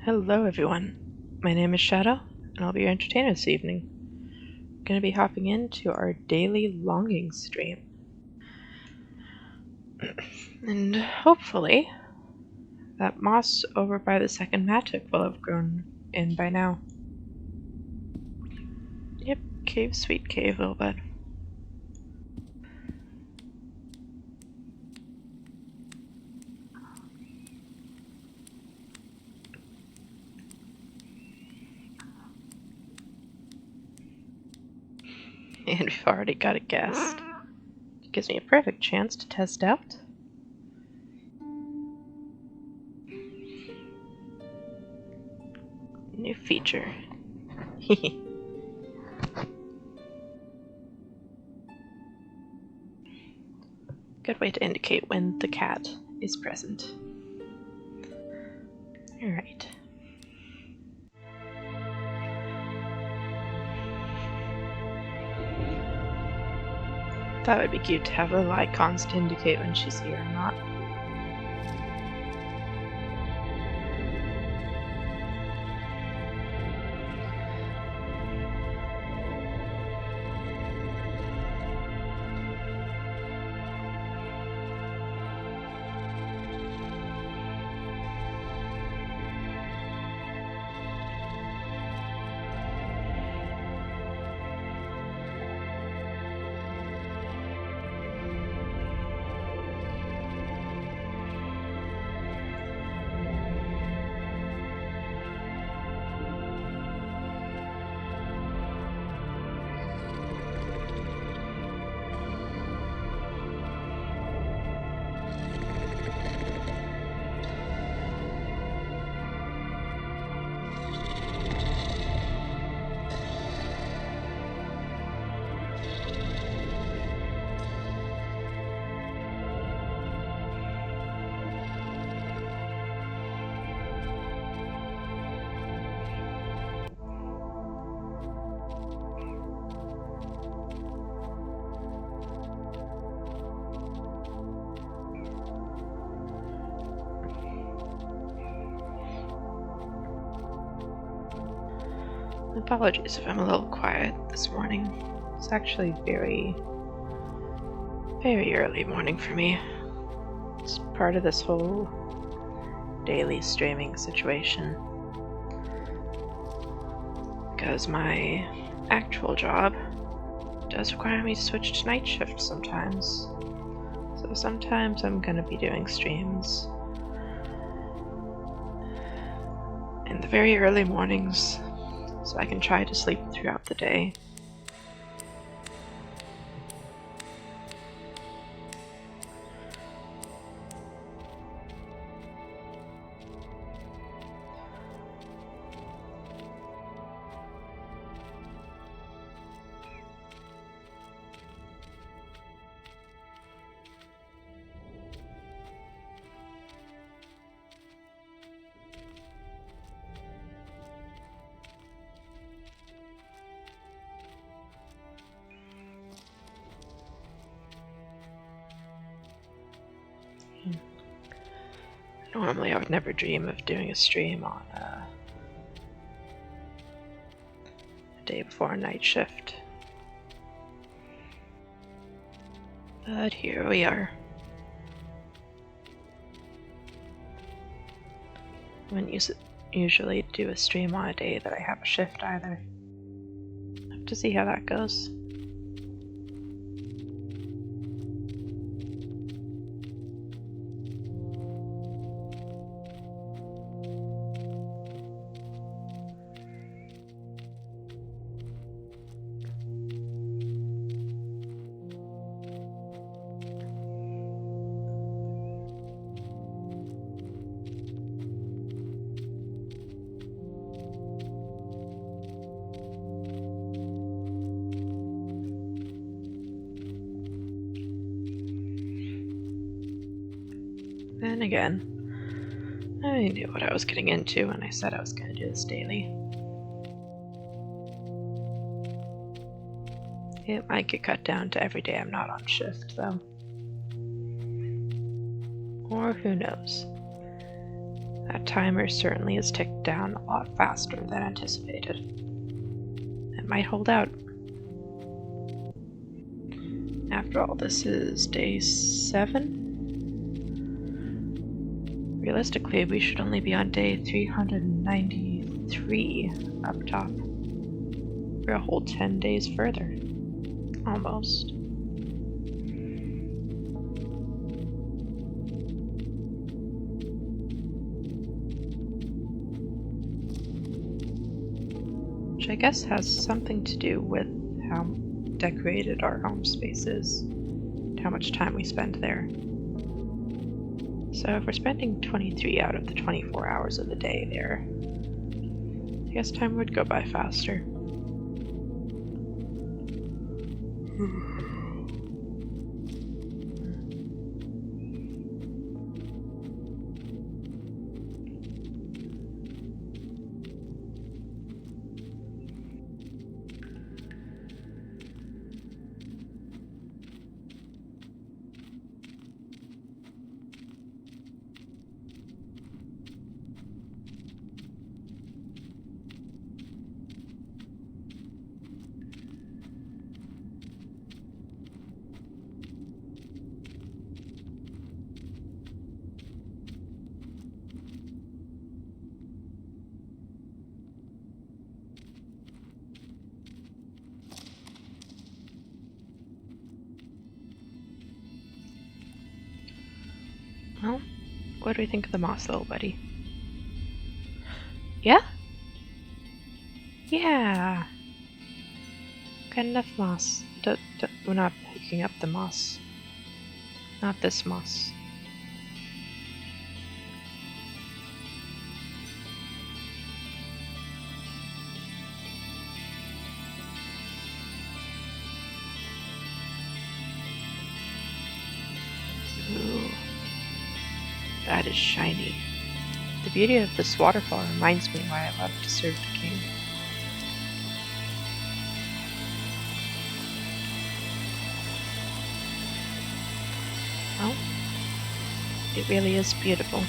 Hello everyone, my name is Shadow, and I'll be your entertainer this evening. I'm going to be hopping into our daily longing stream. And hopefully, that moss over by the second mattock will have grown in by now. Yep, cave, sweet cave, little bud. And we've already got a guest. It gives me a perfect chance to test out. New feature. Good way to indicate when the cat is present. Alright. That would be cute to have little icons to indicate when she's here or not. Apologies if I'm a little quiet this morning. It's actually very early morning for me. It's part of this whole daily streaming situation. Because my actual job does require me to switch to night shift sometimes. So sometimes I'm gonna be doing streams in the very early mornings, so I can try to sleep throughout the day. Normally I would never dream of doing a stream on a day before a night shift. But here we are. I wouldn't usually do a stream on a day that I have a shift either. Have to see how that goes. Then again, I knew what I was getting into when I said I was going to do this daily. It might get cut down to every day I'm not on shift, though. Or who knows. That timer certainly has ticked down a lot faster than anticipated. It might hold out. After all, this is day 7? Realistically, we should only be on day 393 up top. We're a whole 10 days further. Almost. Which I guess has something to do with how decorated our home space is, and how much time we spend there. So if we're spending 23 out of the 24 hours of the day there, I guess time would go by faster. Well, what do we think of the moss, little buddy? Yeah? Yeah! Got enough moss. We're not picking up the moss. Not this moss. Ooh. That is shiny. The beauty of this waterfall reminds me why I love to serve the king. Well, it really is beautiful.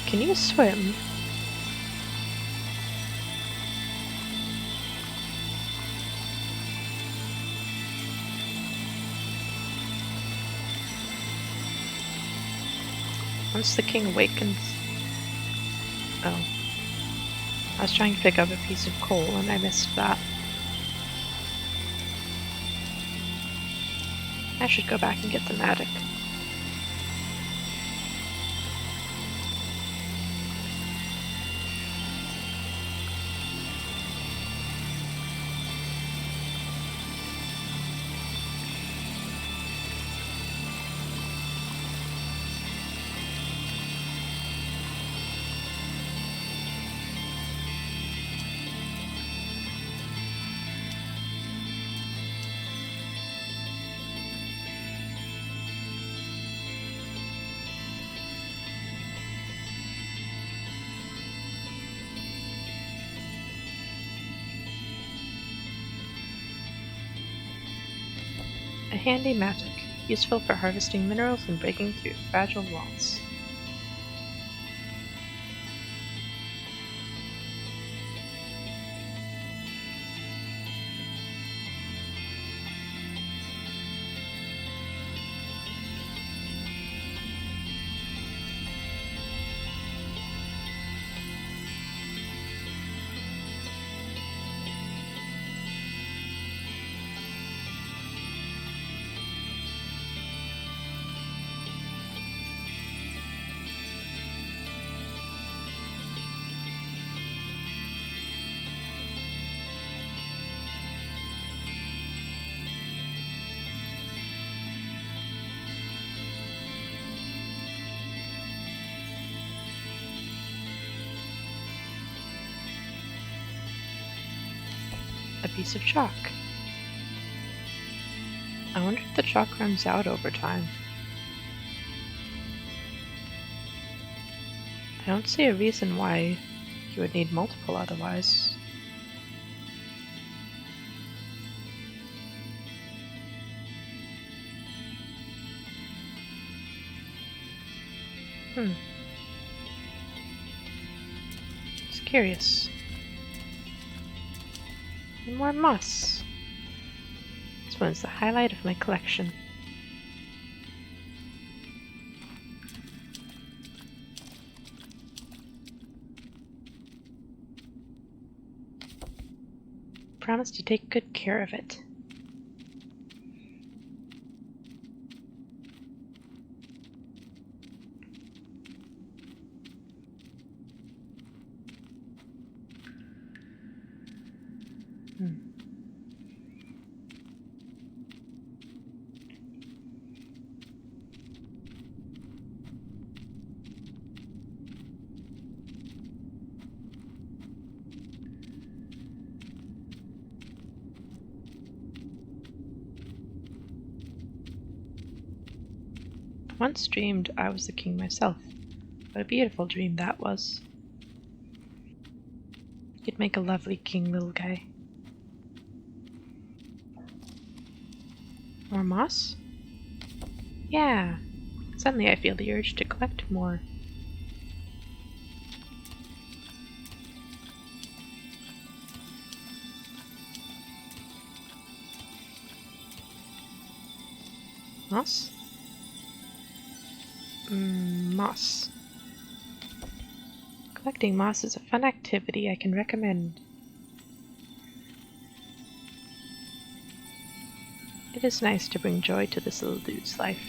Can you swim? Once the king awakens... Oh. I was trying to pick up a piece of coal and I missed that. I should go back and get the mattock. A handy mattock, useful for harvesting minerals and breaking through fragile walls. A piece of chalk. I wonder if the chalk runs out over time. I don't see a reason why you would need multiple otherwise. curious. And more moss. This one's the highlight of my collection. Promise to take good care of it. Once dreamed I was the king myself. What a beautiful dream that was. You'd make a lovely king, little guy. More moss? Yeah. Suddenly I feel the urge to collect more. Moss? Moss. Collecting moss is a fun activity I can recommend. It is nice to bring joy to this little dude's life.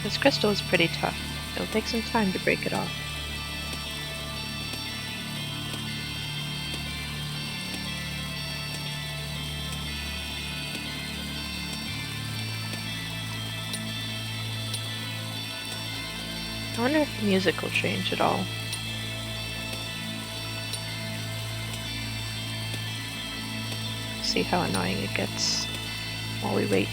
This crystal is pretty tough. It'll take some time to break it off. I wonder if the music will change at all. See how annoying it gets while we wait.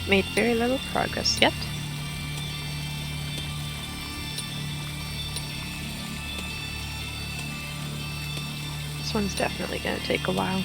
Made very little progress yet. This one's definitely going to take a while.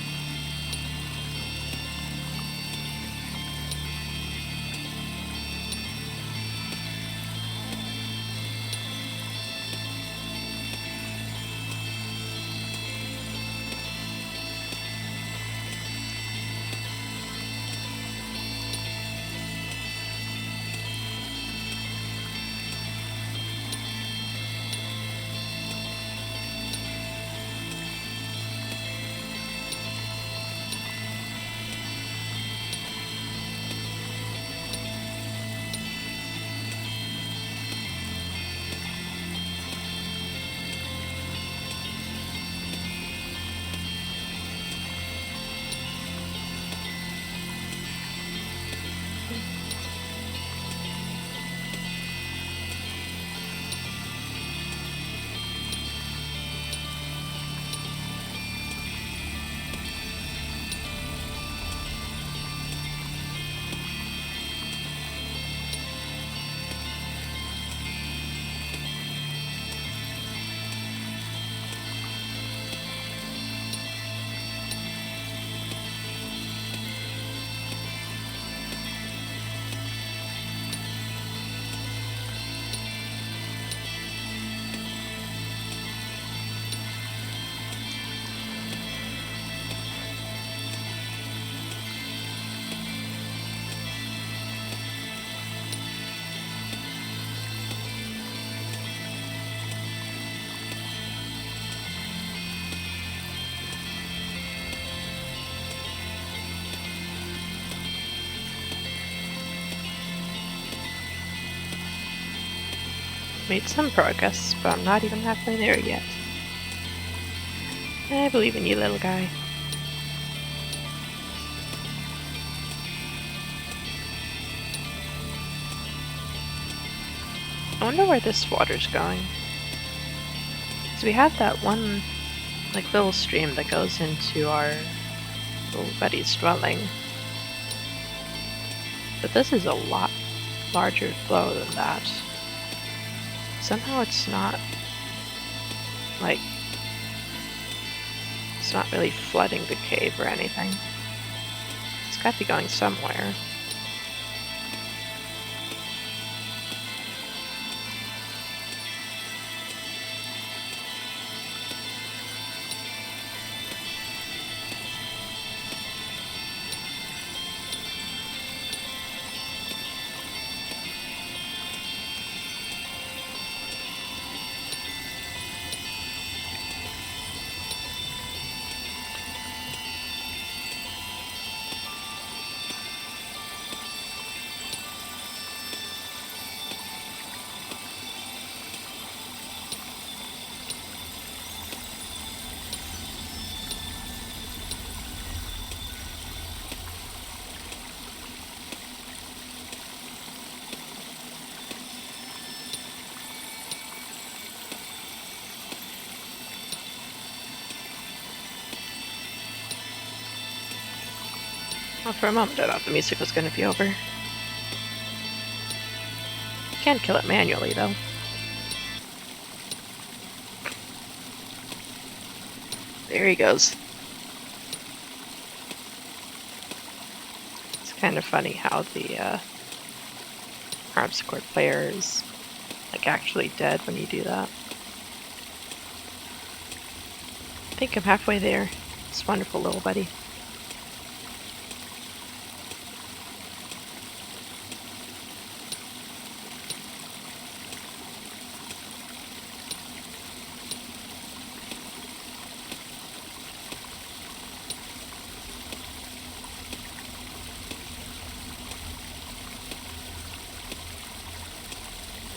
Made some progress, but I'm not even halfway there yet. I believe in you, little guy. I wonder where this water's going. So we have that one, like, little stream that goes into our little buddy's dwelling. But this is a lot larger flow than that. Somehow it's not, like, it's not really flooding the cave or anything. It's got to be going somewhere. Well, for a moment I thought the music was going to be over. Can't kill it manually, though. There he goes. It's kind of funny how the harpsichord player is, like, actually dead when you do that. I think I'm halfway there. This wonderful little buddy.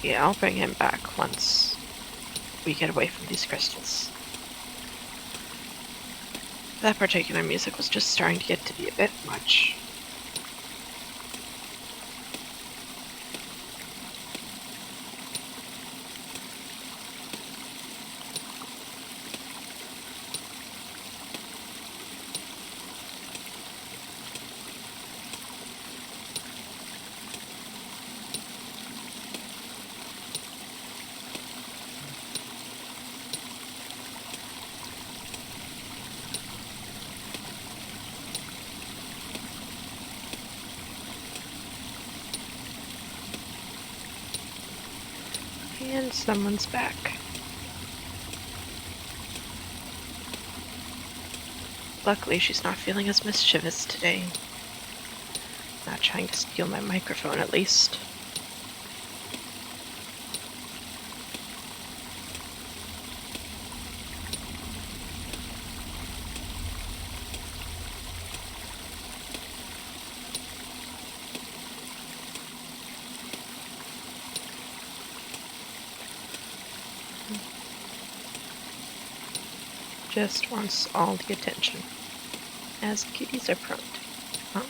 Yeah, I'll bring him back once we get away from these crystals. That particular music was just starting to get to be a bit much. And someone's back. Luckily, she's not feeling as mischievous today. Not trying to steal my microphone, at least. Just wants all the attention, as kitties are prone to. Huh?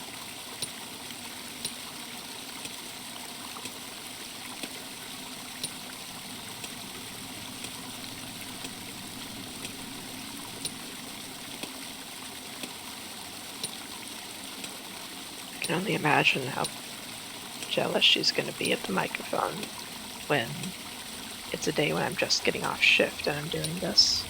I can only imagine how jealous she's going to be at the microphone when it's a day when I'm just getting off shift and I'm doing this.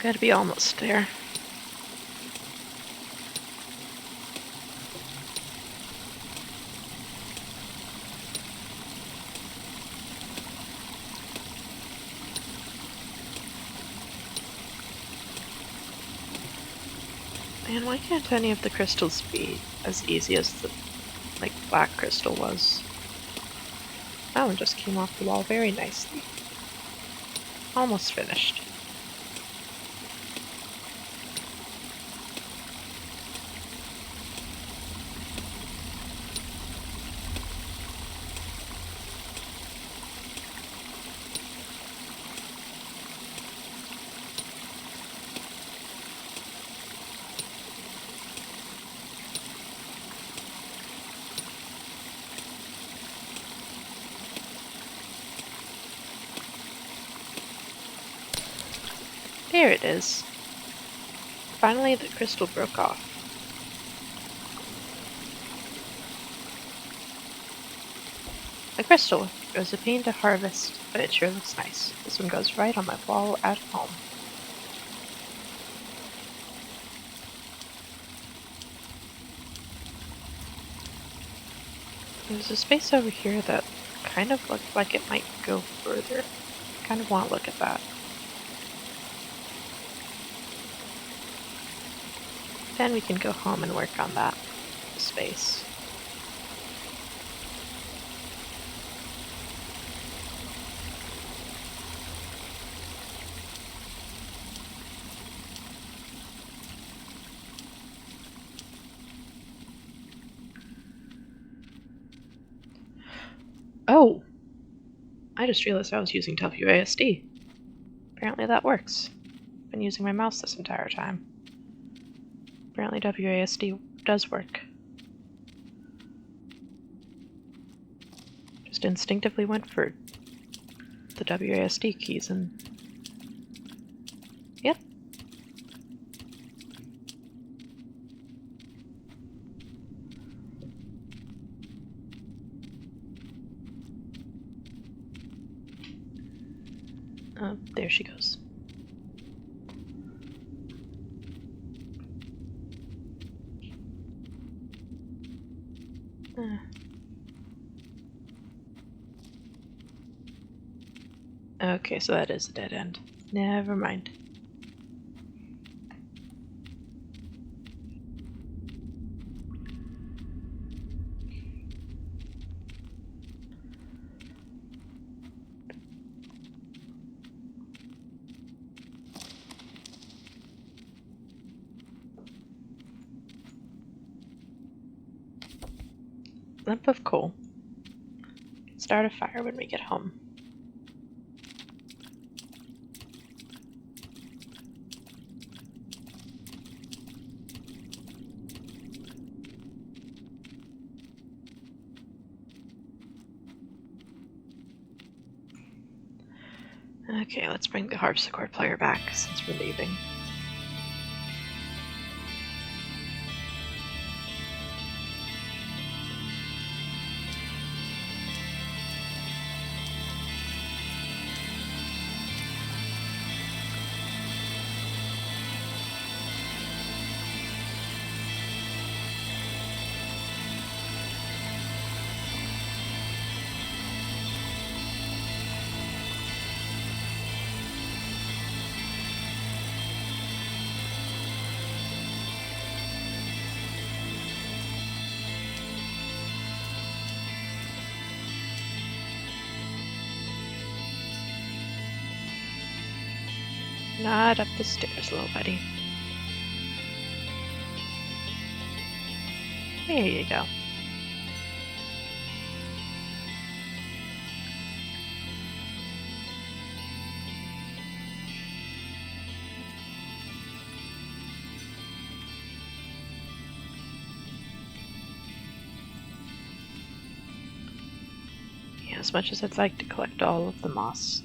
Gotta be almost there. Man, why can't any of the crystals be as easy as the, like, black crystal was? That one just came off the wall very nicely. Almost finished. There it is. Finally, the crystal broke off. The crystal. It was a pain to harvest, but it sure looks nice. This one goes right on my wall at home. There's a space over here that kind of looked like it might go further. Kind of want to look at that. Then we can go home and work on that space. Oh! I just realized I was using WASD. Apparently that works. I've been using my mouse this entire time. Apparently WASD does work. Just instinctively went for the WASD keys and... Yep. There she goes. Okay, so that is a dead end. Never mind. Lump of coal. Start a fire when we get home. Okay, let's bring the harpsichord player back since we're leaving. Not up the stairs, little buddy. There you go. Yeah, as much as I'd like to collect all of the moss,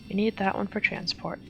we need that one for transport.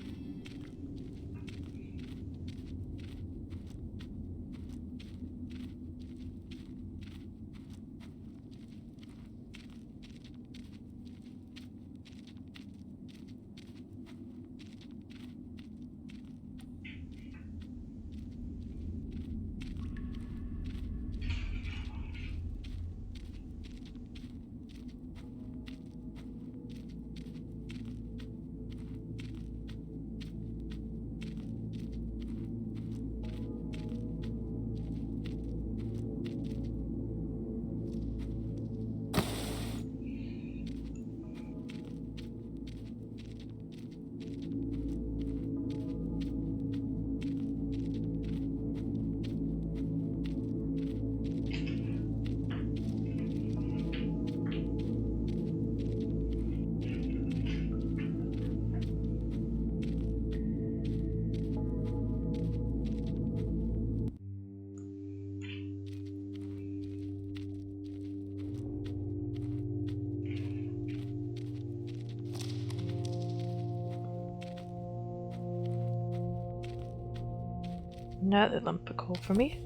Another lump of coal for me.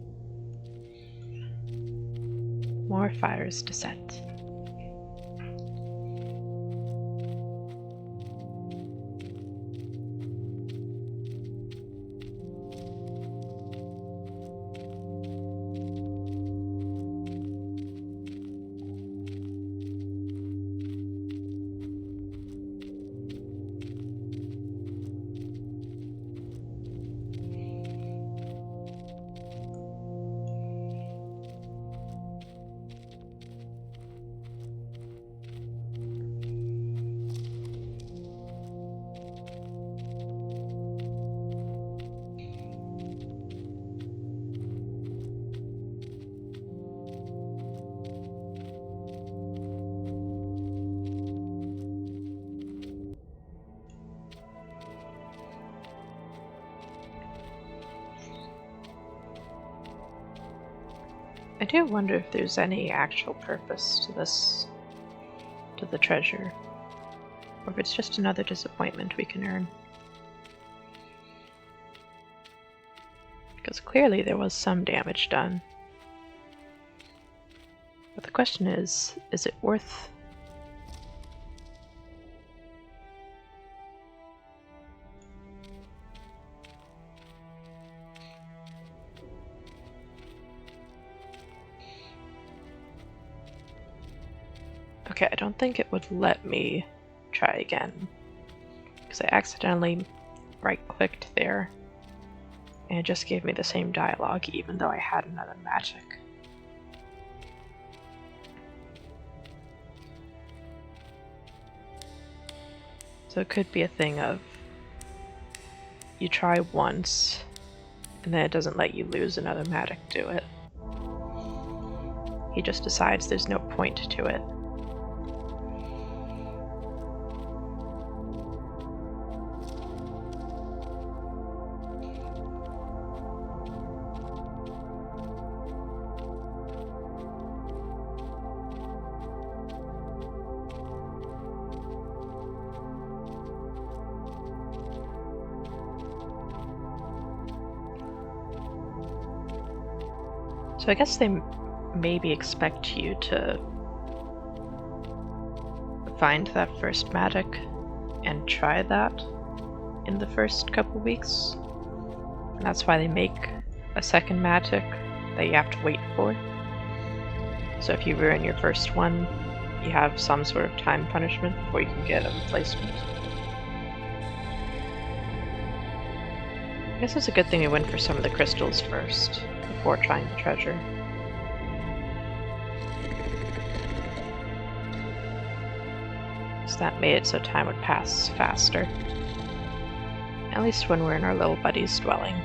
More fires to set. I do wonder if there's any actual purpose to this, to the treasure, or if it's just another disappointment we can earn. Because clearly there was some damage done. But the question is it worth... Okay, I don't think it would let me try again, because I accidentally right-clicked there, and it just gave me the same dialogue even though I had another mattock. So it could be a thing of you try once, and then it doesn't let you lose another mattock to it. He just decides there's no point to it. So I guess they maybe expect you to find that first mattock and try that in the first couple weeks. And that's why they make a second mattock that you have to wait for. So if you ruin your first one, you have some sort of time punishment before you can get a replacement. I guess it's a good thing we went for some of the crystals first, before trying the treasure. So that made it so time would pass faster. At least when we're in our little buddy's dwelling.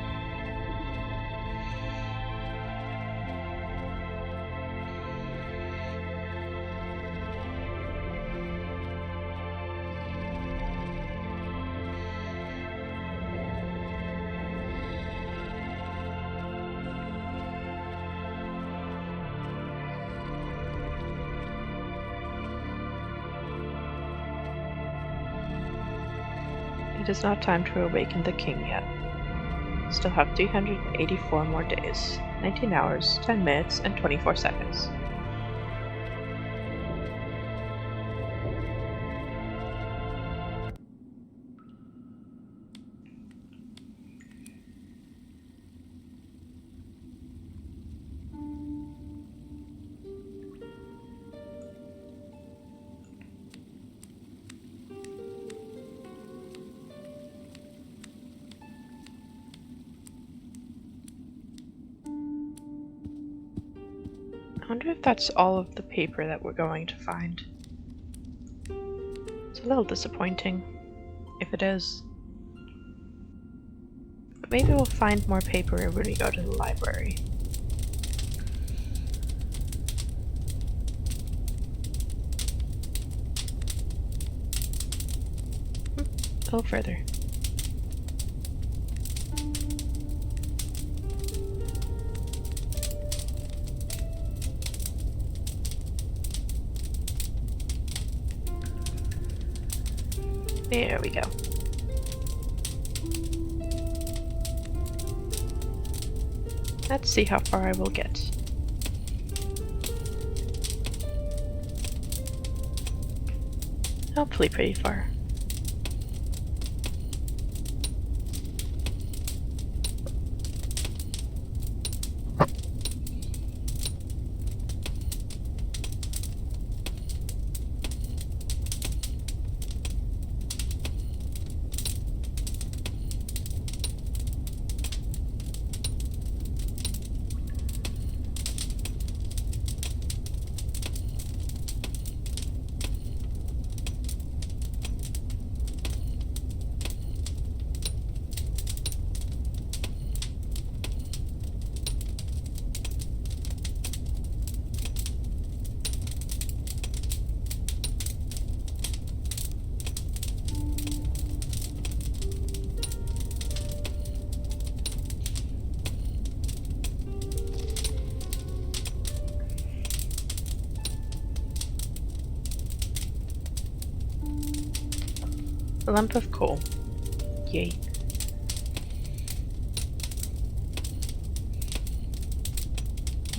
It is not time to awaken the king yet. Still have 384 more days, 19 hours, 10 minutes, and 24 seconds. I wonder if that's all of the paper that we're going to find. It's a little disappointing, if it is. But maybe we'll find more paper when we go to the library. A little further. There we go. Let's see how far I will get. Hopefully pretty far. A lump of coal. Yay.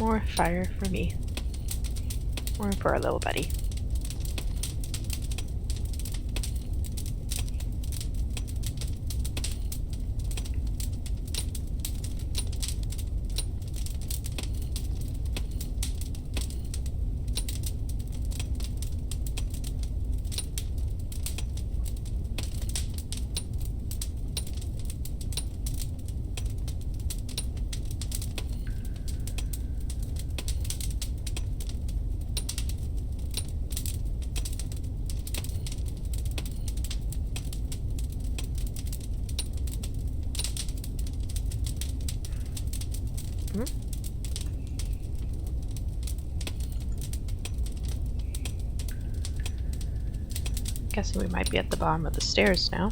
More fire for me. More for our little buddy. Guessing we might be at the bottom of the stairs now.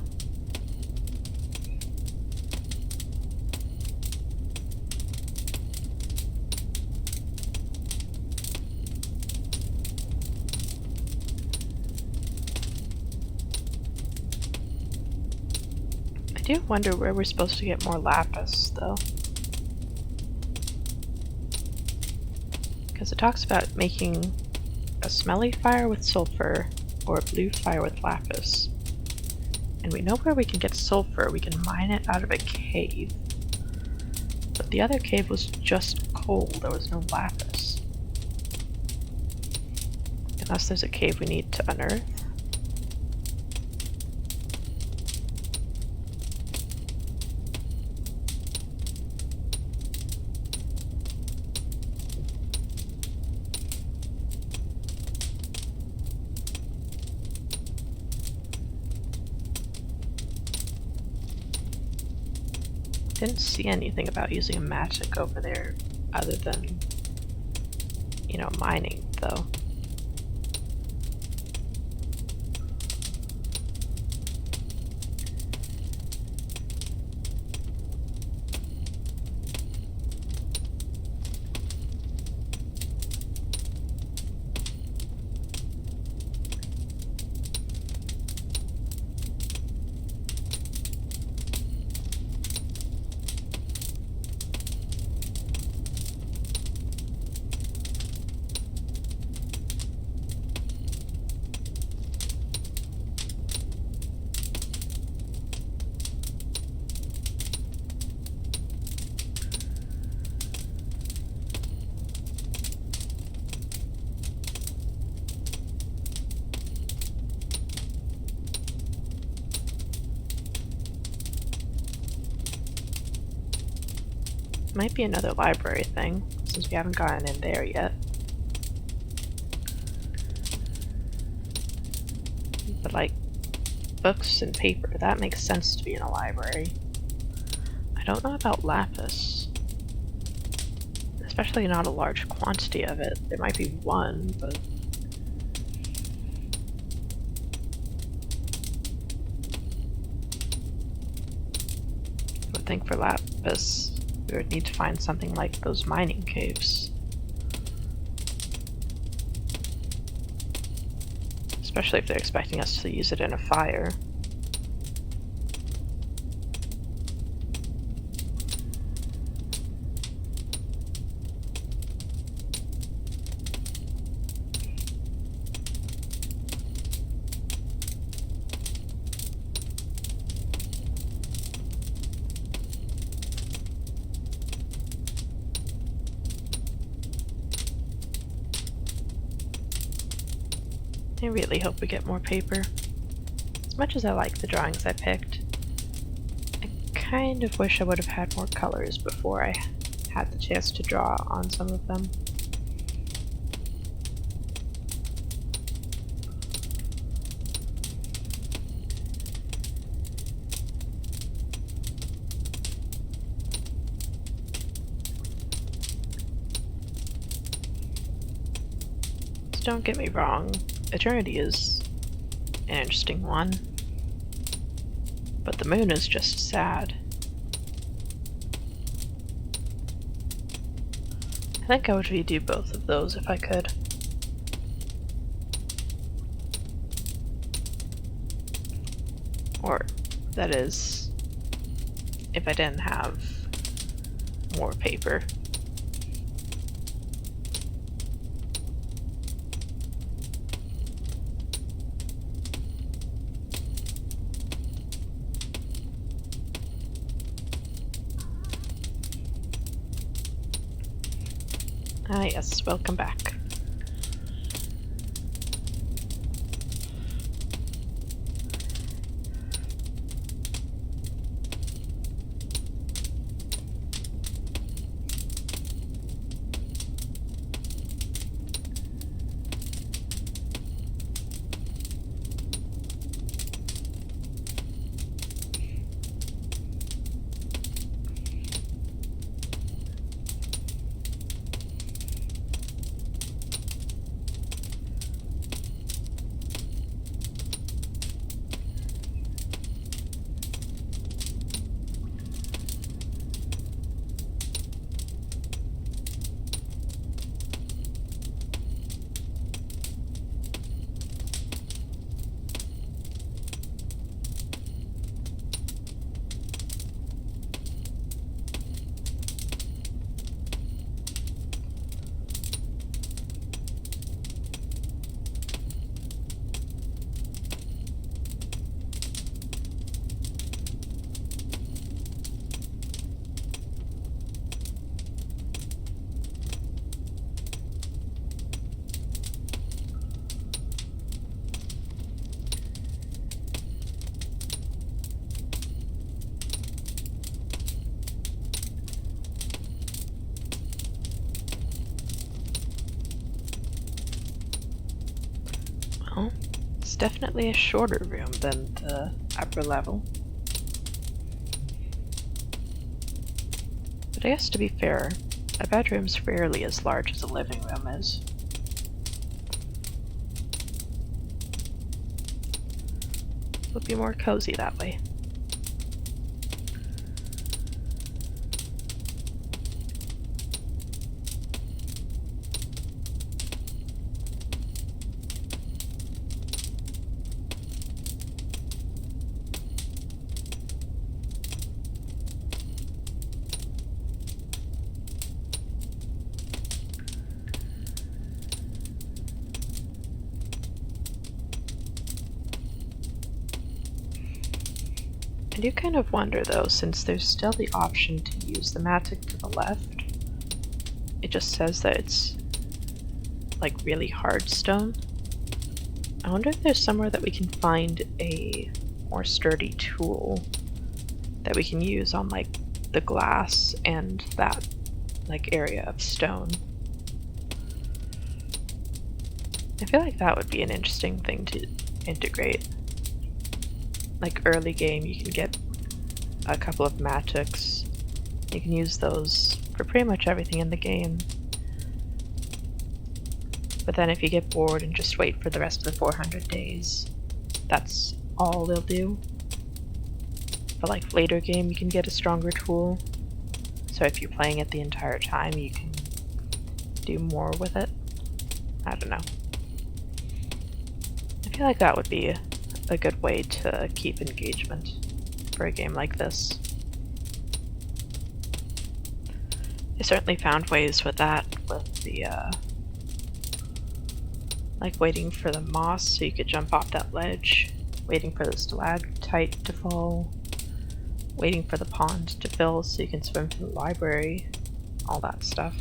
I do wonder where we're supposed to get more lapis, though. Because it talks about making a smelly fire with sulfur or a blue fire with lapis. And we know where we can get sulfur. We can mine it out of a cave. But the other cave was just coal. There was no lapis. Unless there's a cave we need to unearth. Didn't see anything about using a mattock over there other than, you know, mining, though. Might be another library thing, since we haven't gotten in there yet. But like, books and paper, that makes sense to be in a library. I don't know about lapis. Especially not a large quantity of it. There might be one, but... I would think for lapis, we would need to find something like those mining caves. Especially if they're expecting us to use it in a fire. I really hope we get more paper. As much as I like the drawings I picked, I kind of wish I would have had more colors before I had the chance to draw on some of them. Don't get me wrong, Eternity is an interesting one, but the moon is just sad. I think I would redo both of those if I could. Or, that is, if I didn't have more paper. Ah yes, welcome back. Well, it's definitely a shorter room than the upper level. But I guess to be fair, a bedroom's rarely as large as a living room is. It'll be more cozy that way. I do kind of wonder though, since there's still the option to use the mattock to the left, it just says that it's like really hard stone. I wonder if there's somewhere that we can find a more sturdy tool that we can use on like the glass and that like area of stone. I feel like that would be an interesting thing to integrate. Like early game, you can get a couple of mattocks. You can use those for pretty much everything in the game. But then if you get bored and just wait for the rest of the 400 days, that's all they'll do. But like later game, you can get a stronger tool. So if you're playing it the entire time, you can do more with it. I don't know. I feel like that would be a good way to keep engagement for a game like this. I certainly found ways with that, with the like waiting for the moss so you could jump off that ledge, waiting for the stalactite to fall, waiting for the pond to fill so you can swim to the library, all that stuff.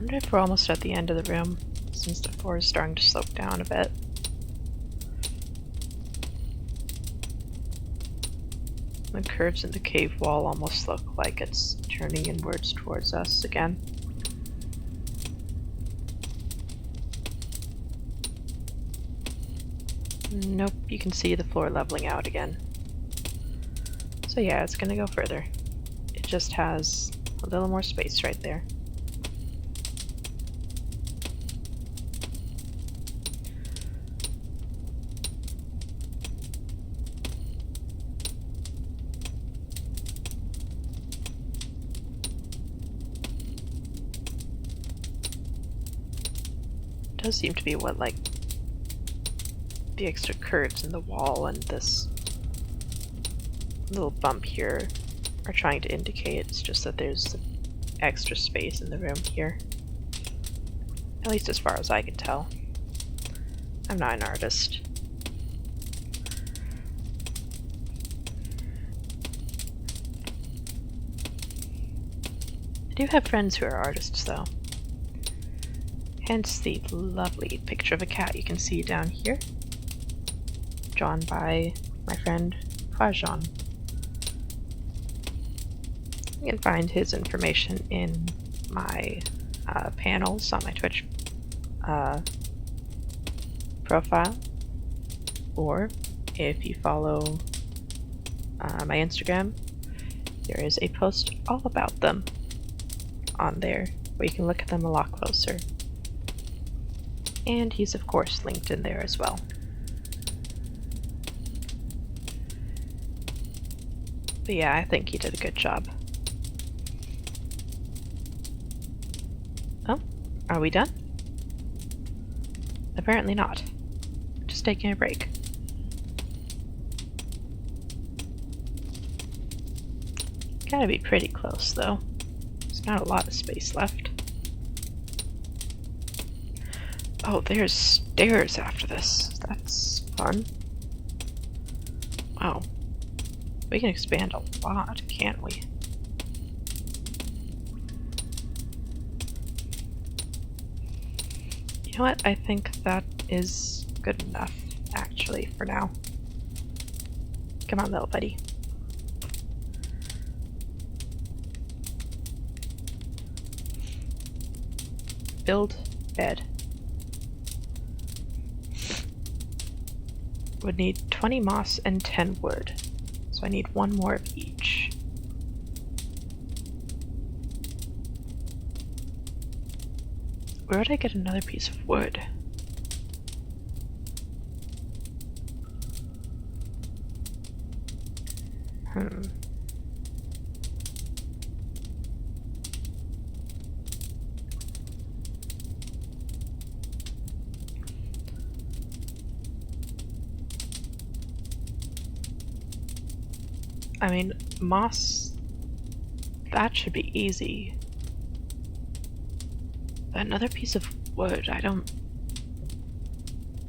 wonder if we're almost at the end of the room, since the floor is starting to slope down a bit. The curves in the cave wall almost look like it's turning inwards towards us again. Nope, you can see the floor leveling out again. So yeah, it's gonna go further. It just has a little more space right there. It does seem to be what, like, the extra curves in the wall and this little bump here are trying to indicate. It's just that there's extra space in the room here. At least as far as I can tell. I'm not an artist. I do have friends who are artists, though. Hence the lovely picture of a cat you can see down here, drawn by my friend Fajan. You can find his information in my panels on my Twitch profile, or if you follow my Instagram, there is a post all about them on there where you can look at them a lot closer. And he's of course linked in there as well. But yeah, I think he did a good job. Oh, are we done? Apparently not. Just taking a break. Gotta be pretty close though. There's not a lot of space left. Oh, there's stairs after this. That's fun. Wow. We can expand a lot, can't we? You know what? I think that is good enough, actually, for now. Come on, little buddy. Build bed. Would need 20 moss and 10 wood. So I need one more of each. Where would I get another piece of wood? I mean, moss, that should be easy. Another piece of wood, I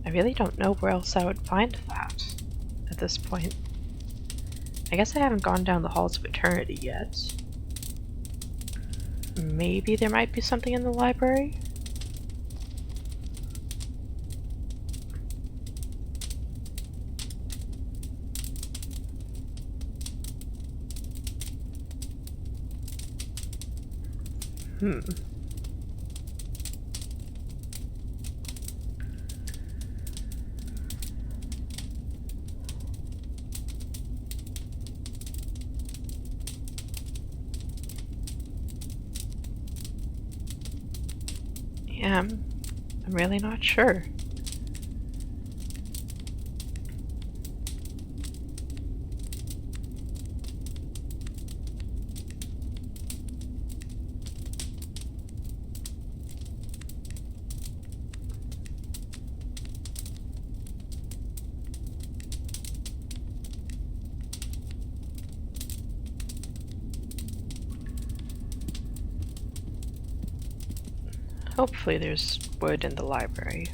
really don't know where else I would find that at this point. I guess I haven't gone down the halls of eternity yet. Maybe there might be something in the library? Yeah, I'm really not sure. Hopefully there's wood in the library.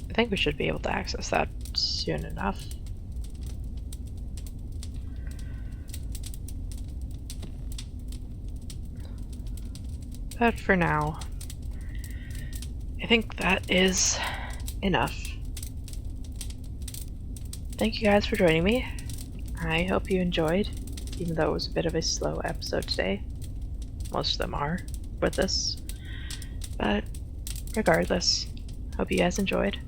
I think we should be able to access that soon enough. But for now, I think that is enough. Thank you guys for joining me. I hope you enjoyed, even though it was a bit of a slow episode today. Most of them are with this. But regardless, hope you guys enjoyed.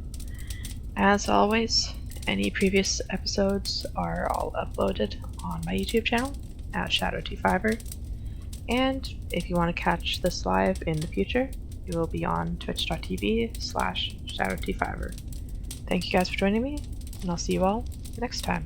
As always, any previous episodes are all uploaded on my YouTube channel at Shadow25er. And if you want to catch this live in the future, it will be on twitch.tv/Shadow25er. Thank you guys for joining me, and I'll see you all next time.